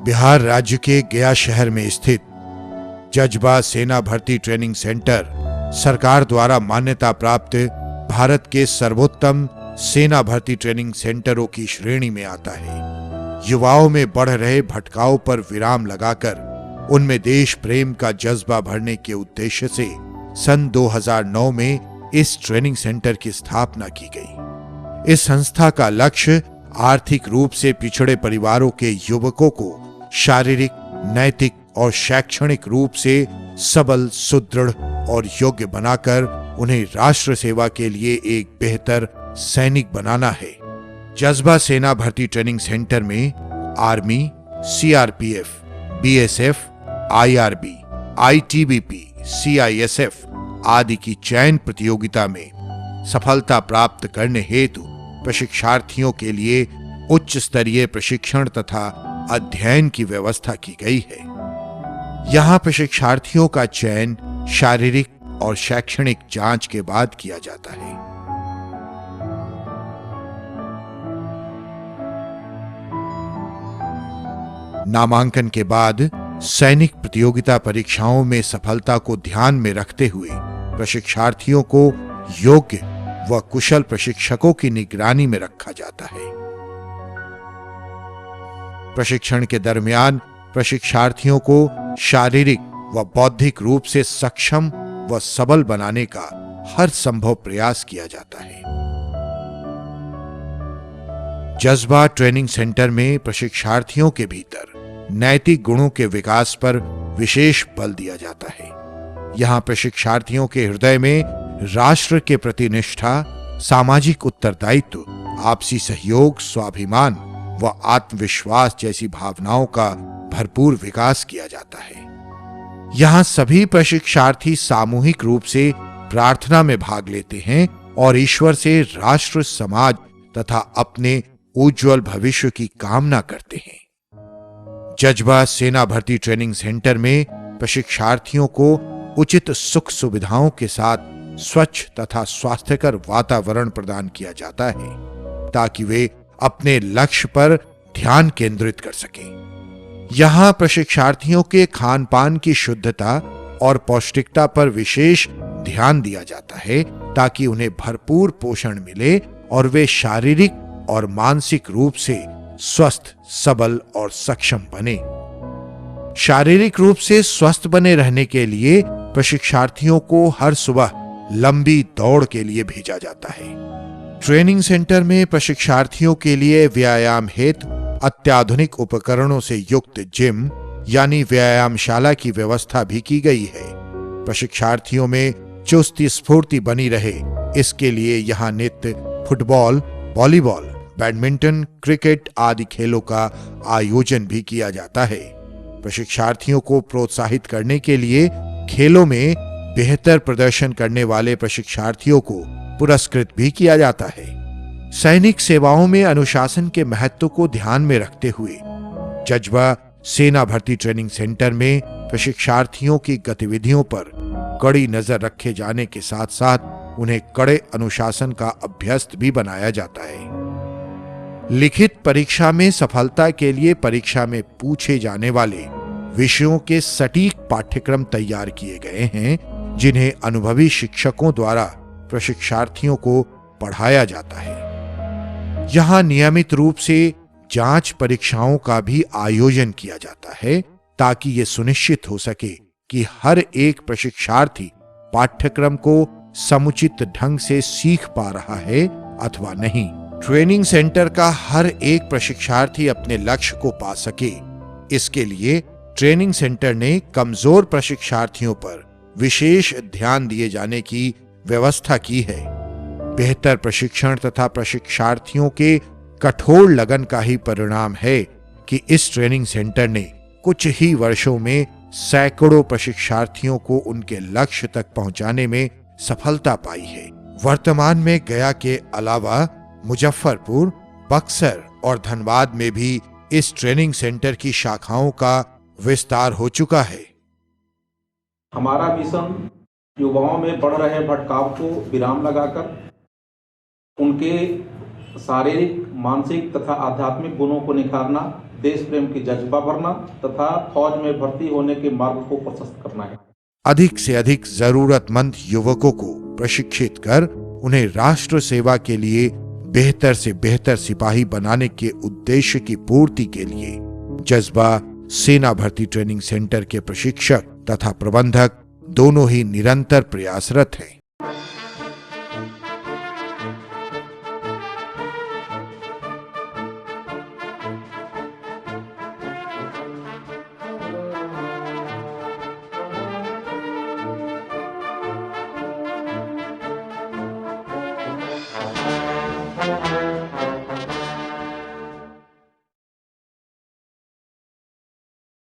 बिहार राज्य के गया शहर में स्थित जज्बा सेना भर्ती ट्रेनिंग सेंटर सरकार द्वारा मान्यता प्राप्त भारत के सर्वोत्तम सेना भर्ती ट्रेनिंग सेंटरों की श्रेणी में आता है। युवाओं में बढ़ रहे भटकाव पर विराम लगाकर उनमें देश प्रेम का जज्बा भरने के उद्देश्य से सन 2009 में इस ट्रेनिंग सेंटर की स्थापना की गई। इस संस्था का लक्ष्य आर्थिक रूप से पिछड़े परिवारों के युवकों को शारीरिक, नैतिक और शैक्षणिक रूप से सबल, सुदृढ़ और योग्य बनाकर उन्हें राष्ट्र सेवा के लिए एक बेहतर सैनिक बनाना है। जज्बा सेना भर्ती ट्रेनिंग सेंटर में army, CRPF, BSF, IRB, ITBP, CISF आदि की चयन प्रतियोगिता में सफलता प्राप्त करने हेतु प्रशिक्षार्थियों के लिए उच्च स्तरीय प्रशिक्षण तथा अध्ययन की व्यवस्था की गई है। यहाँ प्रशिक्षार्थियों का चयन शारीरिक और शैक्षणिक जांच के बाद किया जाता है। नामांकन के बाद सैनिक प्रतियोगिता परीक्षाओं में सफलता को ध्यान में रखते हुए प्रशिक्षार्थियों को योग्य व कुशल प्रशिक्षकों की निगरानी में रखा जाता है। प्रशिक्षण के दरमियान प्रशिक्षार्थियों को शारीरिक व बौद्धिक रूप से सक्षम व सबल बनाने का हर संभव प्रयास किया जाता है। जज्बा ट्रेनिंग सेंटर में प्रशिक्षार्थियों के भीतर नैतिक गुणों के विकास पर विशेष बल दिया जाता है। यहाँ प्रशिक्षार्थियों के हृदय में राष्ट्र के प्रति निष्ठा, सामाजिक उत्तरदायित्व, आपसी सहयोग, स्वाभिमान व आत्मविश्वास जैसी भावनाओं का भरपूर विकास किया जाता है। यहाँ सभी प्रशिक्षार्थी सामूहिक रूप से प्रार्थना में भाग लेते हैं और ईश्वर से राष्ट्र, समाज तथा अपने उज्जवल भविष्य की कामना करते हैं। जज्बा सेना भर्ती ट्रेनिंग सेंटर में प्रशिक्षार्थियों को उचित सुख सुविधाओं के साथ स्वच्छ तथा स्वास्थ्यकर वातावरण प्रदान किया जाता है ताकि वे अपने लक्ष्य पर ध्यान केंद्रित कर सकें। यहाँ प्रशिक्षार्थियों के खान पान की शुद्धता और पौष्टिकता पर विशेष ध्यान दिया जाता है ताकि उन्हें भरपूर पोषण मिले और वे शारीरिक और मानसिक रूप से स्वस्थ, सबल और सक्षम बने। शारीरिक रूप से स्वस्थ बने रहने के लिए प्रशिक्षार्थियों को हर सुबह लंबी दौड़ के लिए भेजा जाता है। ट्रेनिंग सेंटर में प्रशिक्षार्थियों के लिए व्यायाम हेतु अत्याधुनिक उपकरणों से युक्त जिम यानी व्यायामशाला की व्यवस्था भी की गई है। प्रशिक्षार्थियों में चुस्ती स्फूर्ति बनी रहे, इसके लिए यहाँ नित्य फुटबॉल, वॉलीबॉल, बैडमिंटन, क्रिकेट आदि खेलों का आयोजन भी किया जाता है। प्रशिक्षार्थियों को प्रोत्साहित करने के लिए खेलों में बेहतर प्रदर्शन करने वाले प्रशिक्षार्थियों को पुरस्कृत भी किया जाता है। सैनिक सेवाओं में अनुशासन के महत्व को ध्यान में रखते हुए जज्बा सेना भर्ती ट्रेनिंग सेंटर में प्रशिक्षार्थियों की गतिविधियों पर कड़ी नजर रखे जाने के साथ साथ उन्हें कड़े अनुशासन का अभ्यस्त भी बनाया जाता है। लिखित परीक्षा में सफलता के लिए परीक्षा में पूछे जाने वाले विषयों के सटीक पाठ्यक्रम तैयार किए गए हैं जिन्हें अनुभवी शिक्षकों द्वारा प्रशिक्षार्थियों को पढ़ाया जाता है। यहाँ नियमित रूप से जांच परीक्षाओं का भी आयोजन किया जाता है ताकि ये सुनिश्चित हो सके कि हर एक प्रशिक्षार्थी पाठ्यक्रम को समुचित ढंग से सीख पा रहा है अथवा नहीं। ट्रेनिंग सेंटर का हर एक प्रशिक्षार्थी अपने लक्ष्य को पा सके, इसके लिए ट्रेनिंग सेंटर ने कमजोर प्रशिक्षार्थियों पर विशेष ध्यान दिए जाने की व्यवस्था की है। बेहतर प्रशिक्षण तथा प्रशिक्षार्थियों के कठोर लगन का ही परिणाम है कि इस ट्रेनिंग सेंटर ने कुछ ही वर्षों में सैकड़ों प्रशिक्षार्थियों को उनके लक्ष्य तक पहुंचाने में सफलता पाई है। वर्तमान में गया के अलावा मुजफ्फरपुर, बक्सर और धनबाद में भी इस ट्रेनिंग सेंटर की शाखाओं का विस्तार हो चुका है। हमारा मिशन युवाओं में बढ़ रहे भटकाव को विराम लगाकर उनके शारीरिक, मानसिक तथा आध्यात्मिक गुणों को निखारना देश प्रेम की जज्बा भरना तथा फौज में भर्ती होने के मार्ग को प्रशस्त करना है। अधिक से अधिक जरूरतमंद युवकों को प्रशिक्षित कर उन्हें राष्ट्र सेवा के लिए बेहतर से बेहतर सिपाही बनाने के उद्देश्य की पूर्ति के लिए जज्बा सेना भर्ती ट्रेनिंग सेंटर के प्रशिक्षक तथा प्रबंधक दोनों ही निरंतर प्रयासरत हैं।